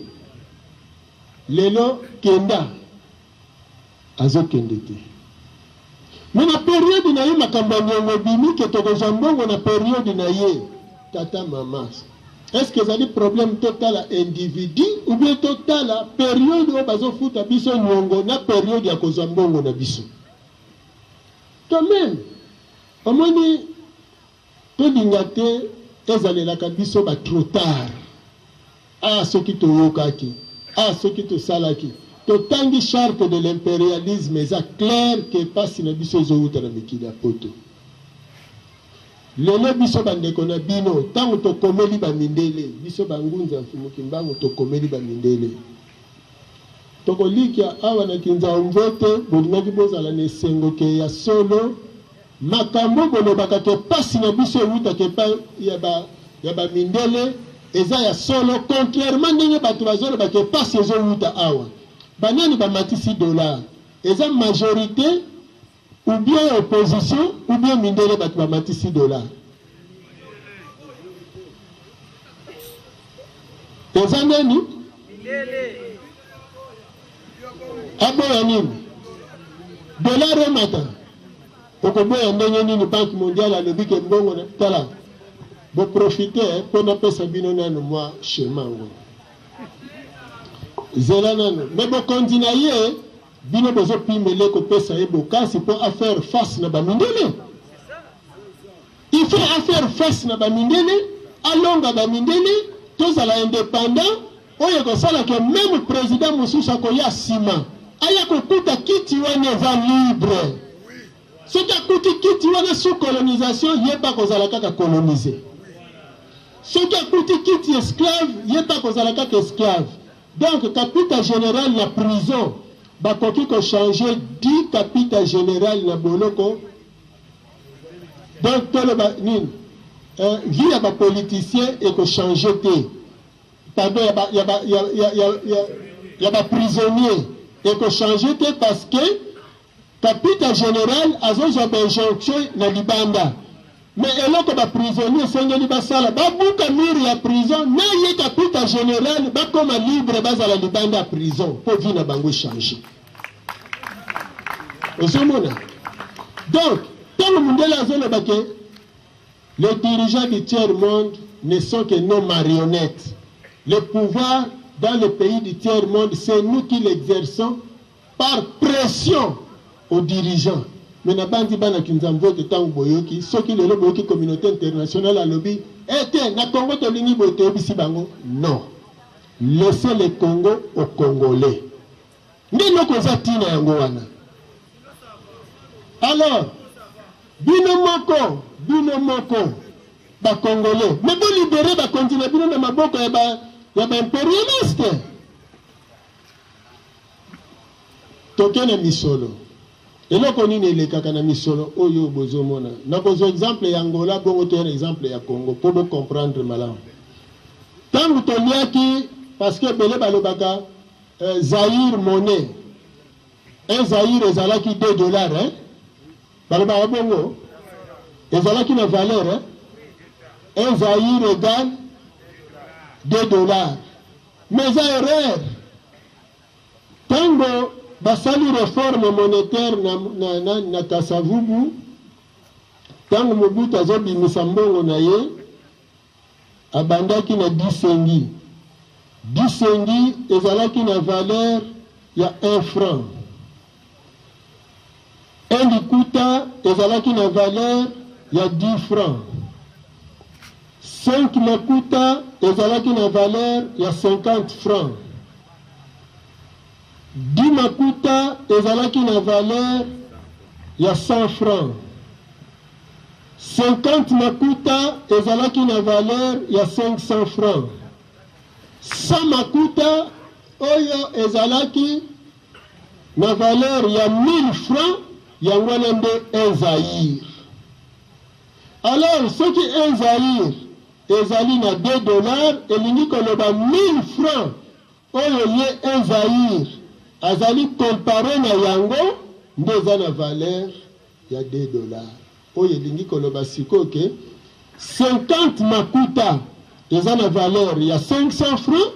lelo kenda azokende te mais na période na ye makambo ya niongo bimi ke tokozwa mbongo na période na ye tata mama est-ce que ezali problème total à individu ou bien total à période oyo bazofuta biso niongo na période ya kozwa mbongo na biso quand même omoni tolinga te ezalelaka biso ba trop tard soki toyokaki soki tosalaki totangi charte de l'impérialisme eza clair ke pasi na biso ezowuta na mikili ya poto lelo biso bandeko na bino ntango tokomeli bamindele biso bangunza mfumuki mbango tokomeli bamindele tokolikia awa na kinza mvote bolingaki bozala na esengo ke ya solo makambo bolobaka ke pasi na biso ewutaka epai ya bamindele eza ya solo contrairement ndenge bato bazoloba ke pasi ezowuta awa banani bamatisi dollar eza majorité ou bien opposition ou bien mindele bato bamatisi dollar eza nani aboya nini dollar emata okoboya ndenge nini banque mondiale alobi ke mbongo na tala boprofite mpo napesa bino nano mwa chemango zela nano me bokondi na ye bino bozopimele kopesa ye bokasi mpo afaire face na bamindele il faut afaire face na bamindele alonga bamindele tozala indépendant oyo kosala ke même président mosusu akoya nsima aya kokuta kiti wana eza libre soki akuti kiti wana sous colonisation yeba kozala kaka colonise soki akuti kiti esclave yeba kozala kaka esclave donc capitaine général na prison bakoki kochanger 10 capitaine général na boloko donc toloba nini vie ya bapoliticien ekochanger te pardon ya baprisonnier ekochanger te parce que capitaine général azozwa bainjonction na libanda mais eloko baprisonnier esengeli basala babuka mire ya prison na ye capitaine général bakoma libre bazala libanda ya prison mpo vi na bango echange ozomona donc ntango mondele azoloba ke les dirigeants du tiers-monde ne sont que nos marionnettes le pouvoir dans le pays du tiers-monde c'est nous qui l'exerçons par pression aux dirigeants. Mais na bandi bana kinzamvo de tango boyoki soki lelo boyoki communauté internationale alobi ete na Congo to lingi bote bisi bango non laissez le Congo aux Congolais ndino koza tina yango wana alors bino moko ba Congolais mais bo libérer ba continent bino na maboko ya ba impérialiste tokene misolo eloko nini elekaka na misolo oyo bozomona nakozwa exemple ya Angola bongo to exemple ya Congo pour be comprendre malamu tangu toliaki parce que bele balobaka Zaïre monnaie. Un Zaïre ezalaki $2, hein? Balaba bongo. Ezalaki na valeur, hein? Un Zaïre égale $2. Mais ça erreur. Tango basali réforme monétaire na Kasavubu, tango Mobutu azobimisa mbongo na ye, abandaki na 10 sengi. 10 sengi ezalaki na valeur ya 1 franc. 1 likuta ezalaki na valeur ya 10 francs. 5 makuta ezalaki na valeur ya 50 francs. 10 makuta ezalaki na valeur ya 100 francs. 50 makuta ezalaki na valeur ya 500 francs. 100 makuta oyo ezalaki na valeur ya 1000 francs, yango wana nde un Zaïre. Alors ce qui est un Zaïre ezali na $2, elingi koloba 1000 francs oyo ye un Zaïre azali comparé na yango nde eza na valeur ya $2. Oyo elingi koloba siko ke 50 makuta eza na valeur ya 500 francs,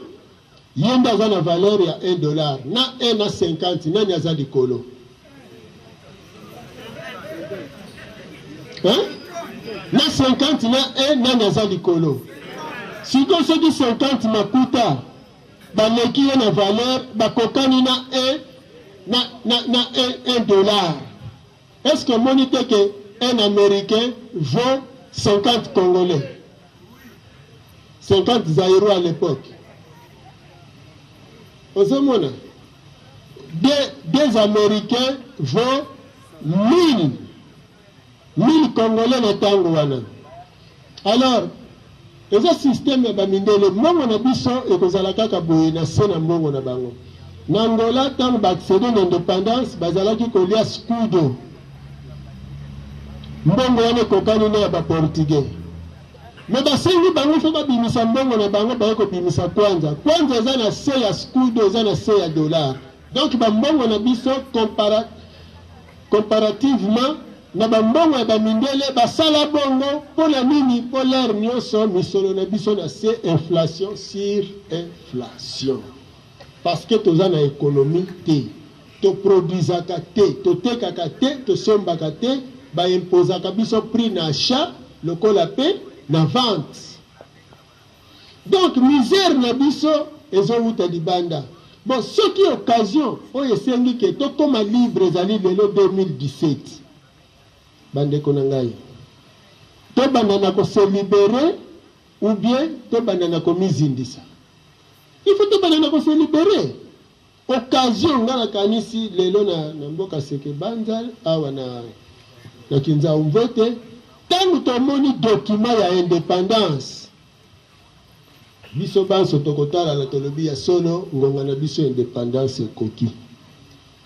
ye nde aza na valeur ya $1. Na 1 na 50 nani aza likolo? Hein? Na 50 na 1 nani aza likolo? Siko soki 50 makuta baleki ye na valeur bakokani na $1. Est-ce que monite que un Américain vaut 50 Congolais? 50 Zaïro à l'époque. Osomona, des Américains vaut 1000 Congolais na tango wana. Alors, eza système ya bamindele mbongo na biso ekozala kaka boye na se na mbongo na bango. Na Angola tango baaccéder na indépendance bazalaki kolia scudo. Mbongo wana ekokani na ya baportugais. Mais basengi bango fo babimisa mbongo na bango baye kobimisa kwanza. Kwanza eza na se ya scudo, eza na se ya $. Donc bambongo na biso comparativement na bambongo ya bamindele basala bongo mpona nini? Mpo lere nyonso misolo na biso na se inflation sur inflation. Parce que toza na économie te, toproduisaka te, totekaka te, tosombaka te, baimposaka biso prix na achat lokola pe na vente. Donc misère na biso ezowuta libanda. Bon, ce qui est occasion oyo esengi ke tokoma libre ezali lelo 2017. Bandeko na ngai, to bandana ko se libérer ou bien to bandana ko mizindisa. Il faut to bandana ko se libérer. Occasion ngana kanisi lelo na mboka seke banza awa na kinza umvote tangu tomoni document ya indépendance. Biso banso tokotala na tolobi ya solo ngonga na biso indépendance koki.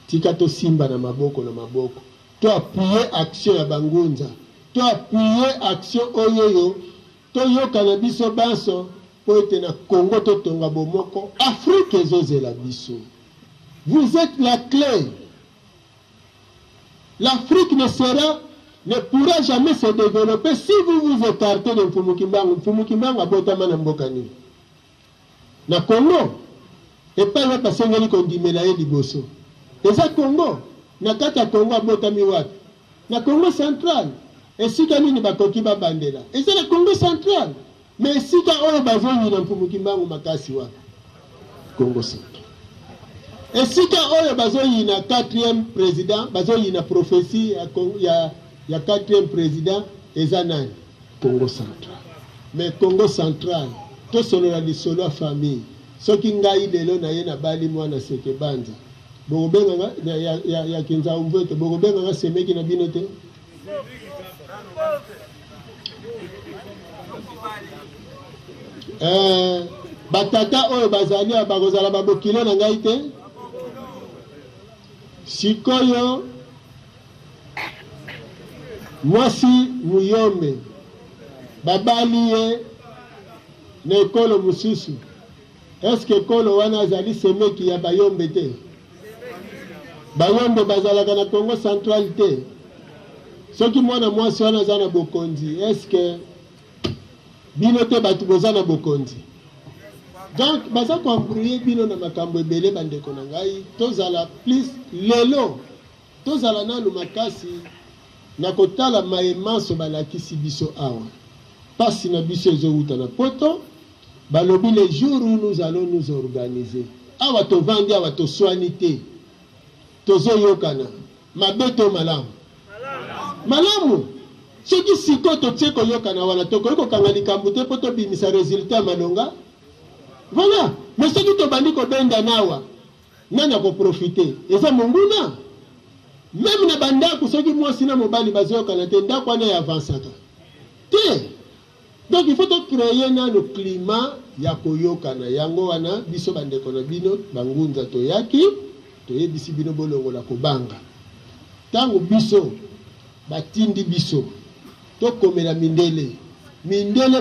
Tika to simba na maboko na maboko. To appuyer action ya bangunza, to appuyer action oyoyo, to yoka na biso banso, po ete na Congo to tonga bomoko, Afrique ezozela biso. Vous êtes la clé. L'Afrique ne pourra jamais se développer si vous vous écartez de Mfumukimbangu. Mfumukimbangu abotama na mboka nini? Na Congo, epai wa pasengeli kondimela ye liboso. Eza Congo. Na kati ya Congo abotami wapi? Na Congo central. Esika nini bakoki babandela? Eza na Congo central. Mais esika oyo bazonyi na Mfumukimbangu makasi wapi? Congo central. Esika oyo bazonyi na 4e président, bazonyi na prophétie ya 4e président, eza nani? Congo central. Mais Congo central, to solo la lisolo ya famille. Soki ngai lelo na ye na bali mwana seke banza. Bogobenga ya kinza umvote bogobenga nga semeki na bino te. Batata oyo bazali bakozala babokilo na ngai te. Sikoyo mwasi muyome babali ye na ekolo mususu est-ce que kolo wana azali semeki ya bayombe te? Bayombe bazalaka na Congo central te. Soki mwana mwasi wana aza na bokonzi, est-ce que bino te batu boza na bokonzi? Donc baza koambrouye bino na makambo ebele bandeko na ngai, tozala plus lelo, tozala nanu makasi na kotala maemanso balakisi biso awa. Pasi na biso ezouta na poto, balobi les jours où nous allons nous organiser. Awa tovandi awa toswani te. Tozo yokana. Mabeto malamu. Malamu. Soki siko totieko yokana wana toko yoko kanga likambu te poto bimisa résultat malonga. Voilà. Mais soki tobandi ko benda nawa. Nana ko profiter. Eza monguna. Même na bandako soki mwasi na mobali bazokana te ndako wana ya avansaka. Te. Donc il faut créer le climat ya koyokana yango wana biso bandeko na bino bangunza toyaki toyebisi bino bolongo la kobanga tango biso batindi biso tokomela mindele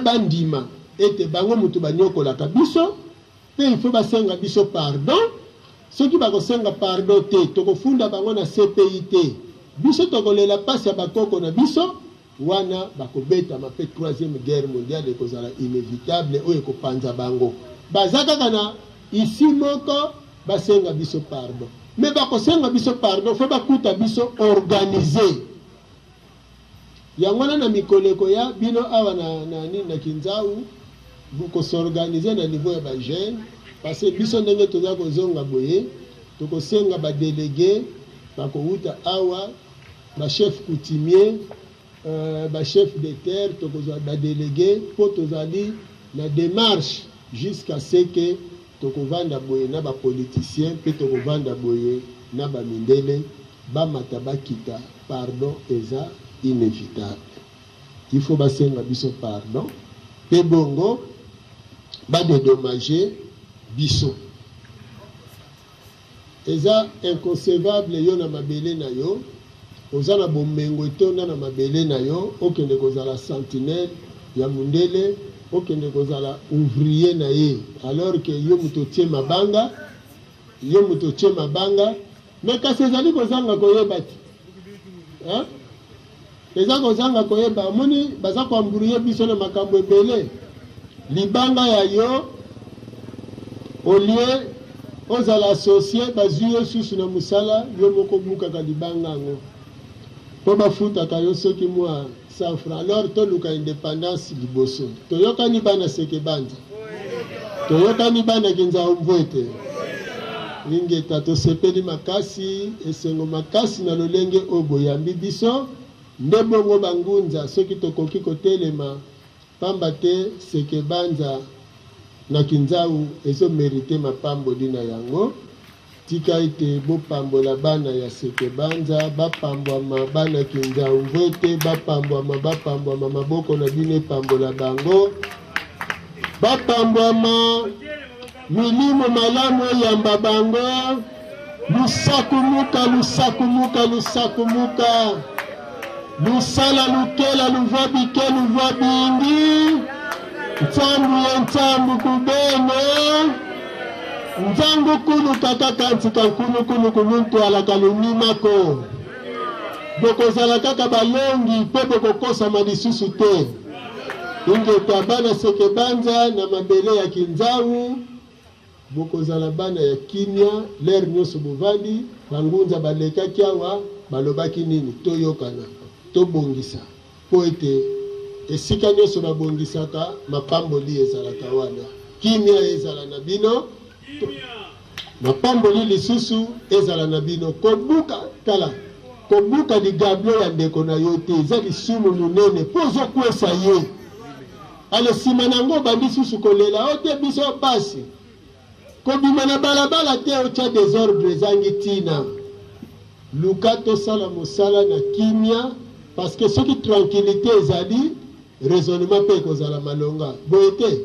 bandima ete bango mutu banyokolaka biso pe il faut basenga biso pardon soki bakosenga pardon te tokofunda bango na CPI te biso tokolela pasi ya bakoko na biso wana bakobeta mape 3e guerre mondiale ekozala inévitable oyo ekopanza bango bazaka kana ici moko basenga biso pardon mais bakosenga biso pardon fo bakuta biso organisé yango na mikoleko ya bino awa na Kinzau buko s'organiser na niveau ya ba jeune parce que biso ndenge toza kozonga boye tokosenga ba délégué bakouta awa ba chef coutumier chef de terre, ba délégué, pour tozali la démarche jusqu'à ce que tokovanda boye na ba politicien, pe tokovanda boye na ba mindele, ba mataba kita, pardon eza inévitable. Il faut basenga biso pardon, pe bongo ba dédommager biso. Eza inconcevable yo na mabele na yo. Ozana bomengo etonda na mabele na yo okende kozala sentinelle ya mundele okende kozala ouvrier na ye alors que yo mutotie mabanga mais kasi ezali kozanga koyeba ti eza kozanga koyeba moni baza koambrouye biso na makambo ebele libanga ya yo au lieu ozala associé bazwi yo susu na musala yo moko bukaka libanga yango po bafutaka yo soki mwa 100 francs alors toluka indépendance liboso toyokani bana seke banza toyokani bana Kinzau mvwete lingeta tosepeli makasi esengo makasi na lolenge oboyambi biso nde bongo bangunza soki tokoki kotelema pamba te seke banza na Kinzau ezo mérité mapamboli na yango tika ite bopambola bana ya seke banza bapambwama bana Kinzau mvwete bapambwama maboko na bino epambola bango bapambwama milimo malamu eyamba bango lusakumuka lusala lukela luva bike luva bingi ntsambu ya ntsambu kubene nzangu kulu kaka ntika nkulu kumuntu alaka lumimako bokozala kaka balongi pe bokokosama lisusu te ingeta bana seke banza na mabele ya Kinzau bokozala bana ya kimia lere nyonso bovandi bangunza balekaki awa balobaki nini toyokana tobongisa po ete esika nyonso babongisaka mapamboli ezalaka wana kimia ezala na bino mapamboli lisusu ezala na bino kobuka kala kobuka ligablo ya ndeko na yo te eza lisumu munene po ozokwesa ye ale nsima nango bandi susu kolela o te biso pasi kobima na balabala te otya desordre ezangi ntina luka tosala mosala na kimia parce que soki tranquillité ezali raisonnement mpe ekozala malonga boye te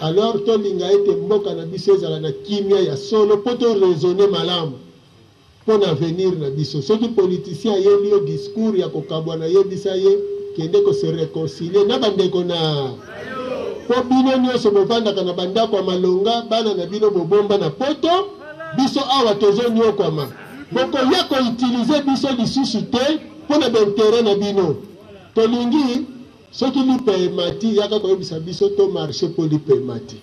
alors tolinga ete mboka na biso ezala na kimia ya solo mpo to raisonne malamu mpo na avenir na biso soki politicien ayebi yo discours ya kokabwa na yebisa ye kende ko se réconcilier na bandeko na po bino nyonso bovandaka na bandako ya malonga bana na bino bobomba na poto biso awa tozonyokwama bokoya koutilize biso lisusu te mpo na baintere na bino tolingi soki lipe emati yaka koyebisa biso to marché mpo lipe emati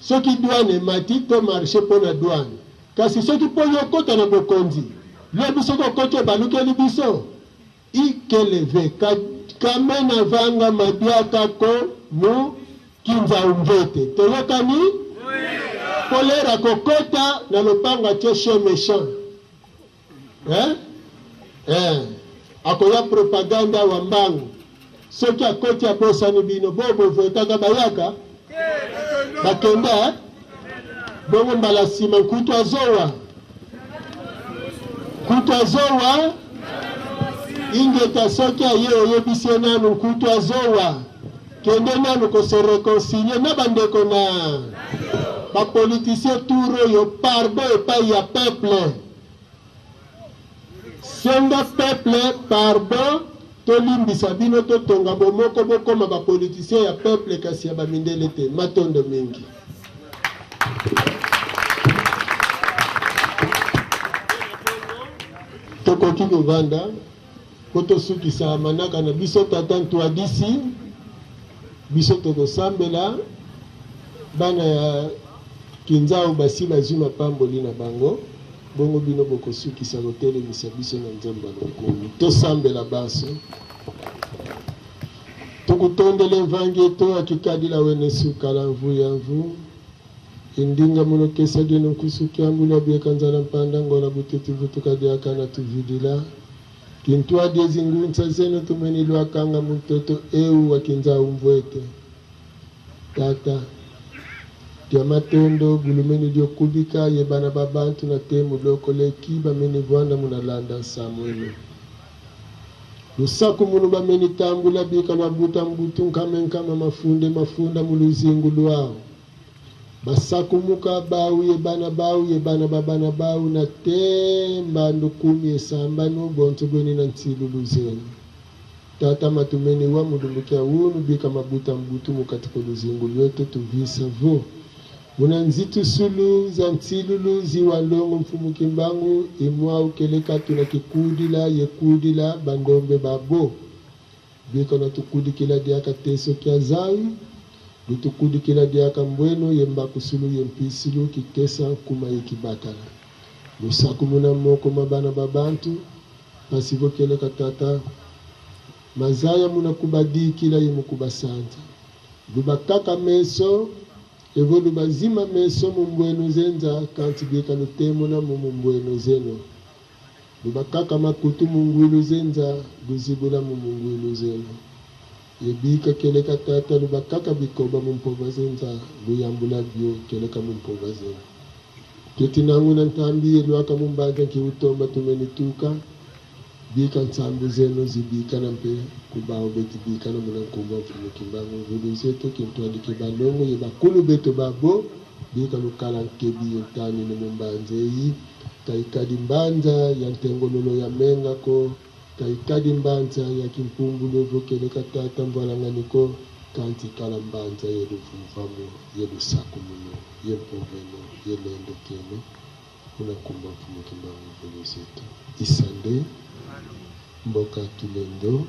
soki douane emati to marché mpo na douane kasi soki mpo yokota na bokonzi le biso kokoti balukeli biso ikeleve kamena vanga mabiaka ko mu kinza umvete toyokani kolera kokota na lopango atie che méchant akoya propaganda wa mbangu soki akoti abosani bino bobovotaka bayaka bakenda bongo mbala nsima nkutu azowa ingeta soki aye oyebisi nanu nkutu azowa kende nanu kose réconcilie na bandeko na bapolitisien tour oyo pardon epai ya peuple senga peuple pardon tolimbisa bino totonga bomoko bokoma bapolitisien ya peuple kasi ya bamindele te matondo mingi tokoki kovanda po tosukisa manaka na biso tata ntwadisi biso tokosambela bana ya kinzao basi bazwi mapamboli na bango bongo bino bokosukisa kotelemisa biso na nzambe ya lokumu tosambela baso tokutondele mvangi eto akikadila wene sukala mvuya mvu indinga muno kesa dino kusuki ambula bieka nzala mpanda ngola buteti vutuka diaka na tuvidila kintua dezingu ntsazeno tumeni luakanga mtoto eu wakinza umvwete tata tia matondo bulumeni dio kubika yebana babantu na temu loko leki bameni vwanda munalanda samwenu lusaku munu bameni tambula bika lwabuta mbutu nkamenkama mafunda muluzingu lwao basakumuka bawu yebana babana bawu na temba ndukumi esamba n'ubonto gweni na ntilulu zenu tata matumeni wa mudumbukia unu bika mabuta mbutu mukatiko luzingu lwetu tuvisa vo muna nzitu sulu za ntilulu ziwalongo mfumukimbangu imwa ukeleka tuna kikudila yekudila bandombe babo bika na tukudikila diaka teso kia zawi lutukudikila diaka mbweno yemba kusulu yempisilu kikesa kuma yikibatala lusaku muna moko mabana babantu pasivo keleka tata mazaya muna kubadikila yemukubasanta lubakaka meso evo lubazima meso mumbweno zenza kanti bika nutemo na mumbweno zeno lubakaka makutu mungwilu zenza luzibula mungwilu zeno yebika keleka tata lubakaka bikoba mumpova zenza luyambula bio keleka mumpova zeno ketinangu na ntambi yeluaka mumbaga kiutomba tumenituka bika nsambu zeno zibika na mpe kubao beti bika na muna nkumba mfumukimbangu vulu zeto kintuandike balongo yebakulu beto babo bika lukala nkebi yentani na mumbanzeyi kaikadi mbanza ya ntengololo ya menga ko kaikadi mbanza ya kimpumbulo vokeleka tata mvalanganiko kanti kala mbanza yeluvumvamu yelusaku muno yempoveno yelendo keno kuna kumba mfumukimbangu vulu zeto isande mboka tulendo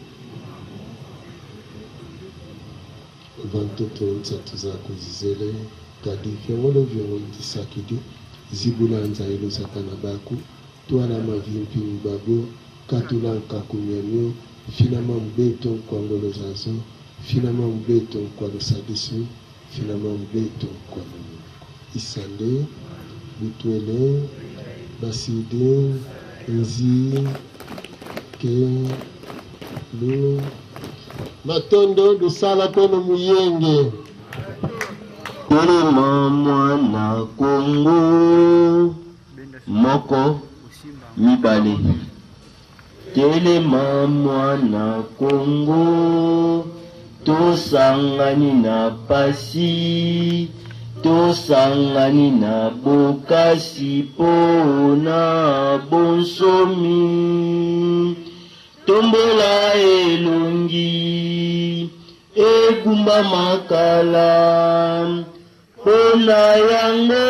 vantoto ntsatu zako zizele kadi vyongolo tisakidi zibulanza elo satana baku tuana mavimpi mbabo katulanka kumyanyo finama mbeto kwa ngolo zazo finama mbeto kwa losadisu finama mbeto kwa lumu isande butwele baside nzi ke lu matondo lusala kono muyenge telema mwana kongo moko mibale telema mwana kongo tosangani na pasi tosangani na bokasi pona bonsomi tombola elongi egumba makala pona yango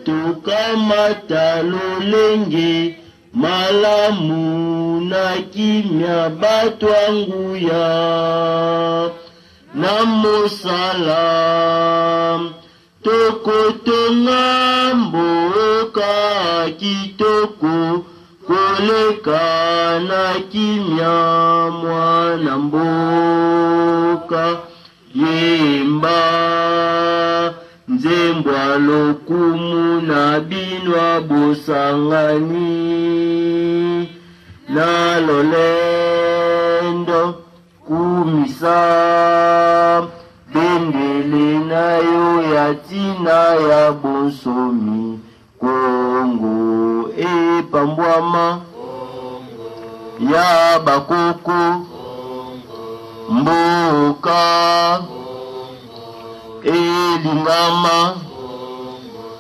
tokamata lolenge malamu na kimia bato anguya na mosala tokotonga mboka kitoko koleka na kimia mwana mboka yemba nzembwa lokumu na binwa bosangani na lolendo kumisa bendele nayo ya tina ya bonsomi Kongo epambwama ya bakoko mboka elingama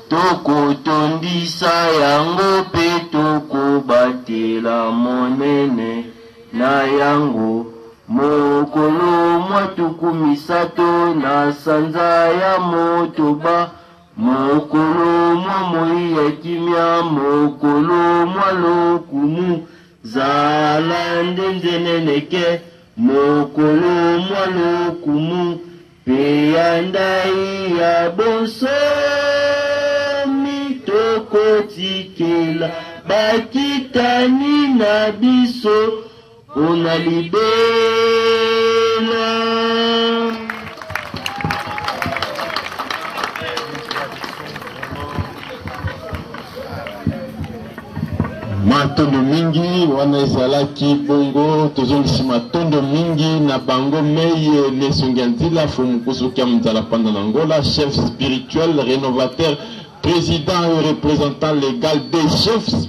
tokotondisa yango pe tokobatela monene na yango mokolo mwatuku misato na sanza ya motoba mokolo mwa moi ya kimia mokolo mwa lokumu zala ndenzeneneke mokolo mwa lokumu pe ya ndai ya bonsomi tokotikela bakitani na biso ona libela. Matondo mingi wana ezalaki bongo tozongisi matondo mingi na bango meye lesongi nzila fumukusukia mzala panda na Angola, chef spirituel rénovateur président et représentant légal des chefs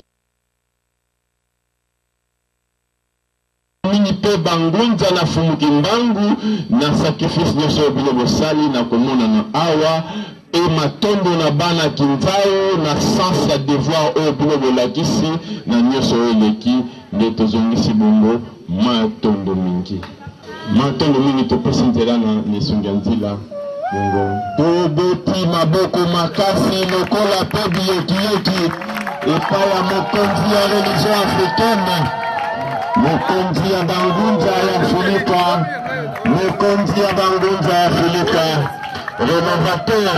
mingi pe bangunza na fumuki mbangu na sacrifice nyonso bino bosali na komona na awa e matondo na bana kinzayo na sens ya devoir oyo bino bolakisi na nyonso oyo eleki nde tozongisi bongo matondo mingi topesi nzela na lesongi ya nzela bongo toboti maboko makasi lokola pe biyokiyoki epai ya mokonzi ya religion africaine mokonzi ya bangunza ya Afrika, mokonzi ya bangunza ya Afrika, rénovateur,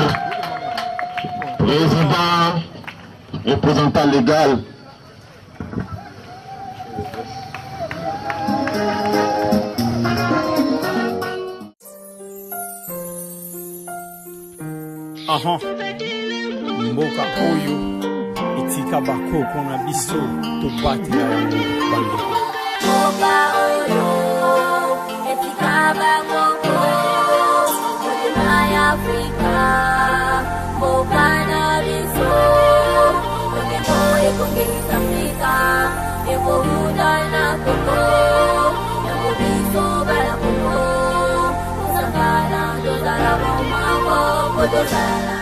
président, représentant légal. Aha, mboka oyo etika bakoko na biso tobatela yango bandeko. Mboka oyo etika bakoko mboka ya Afrika mboka na biso ndeko ekongeza Afrika ekohuda na koko yango biso bala koko kusangala ndozala bomako kodozala